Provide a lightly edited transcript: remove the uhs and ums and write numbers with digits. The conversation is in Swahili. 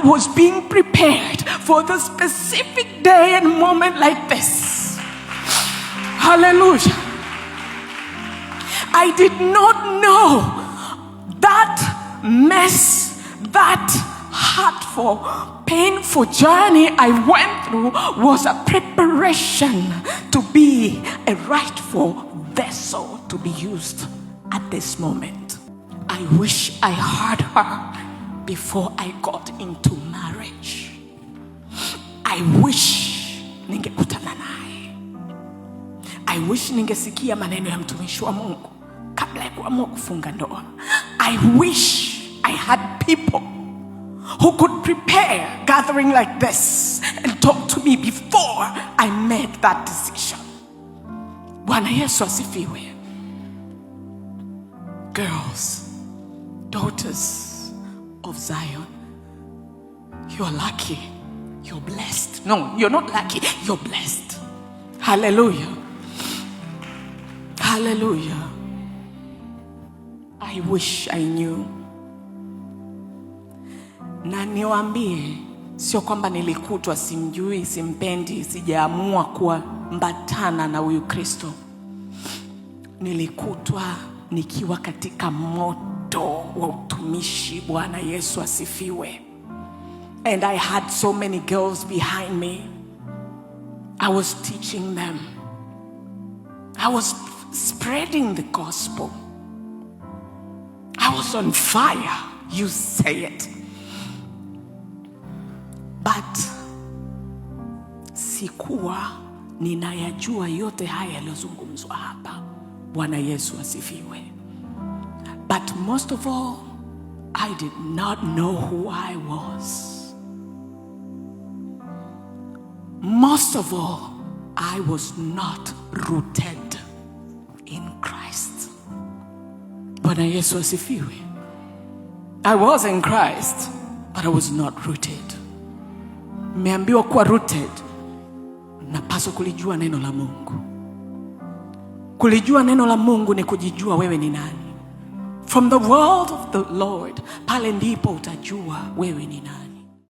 was being prepared for the specific day and moment like this. Hallelujah. I did not know that mess, that hurtful, painful journey I went through was a preparation to be a rightful vessel to be used at this moment. I wish I heard her before I got into marriage. I wish ningekutana naye. I wish ningesikia maneno ya mtumishi wa Mungu kabla ya kuamua kufunga ndoa. I wish I had people who could prepare gathering like this and talk to me before I made that decision. Bwana Yesu asifiwe. Girls, daughters of Zion, you're lucky. You're blessed. No, you're not lucky. You're blessed. Hallelujah. Hallelujah. I wish I knew. Na niwaambie, sio kwamba nilikutwa simjui, simpendi, sijaamua kuambatana na huyu Kristo. Nilikutwa nikiwa katika moto wa utumishi. Bwana Yesu asifiwe. And I had so many girls behind me. I was teaching them. I was spreading the gospel. I was on fire. You say it. But sikuwa ninayajua yote haya yaliyozungumzwa hapa. Bwana Yesu asifiwe. But most of all, I did not know who I was. Most of all, I was not rooted in Christ. Bwana Yesu asifiwe. I was in Christ, but I was not rooted. Nimeambiwa kuwa rooted, napaswa kulijua neno la Mungu. Kulijua neno la Mungu ni kujijua wewe ni nani. From the word of the Lord, pale ndipo utajua wewe ni nani.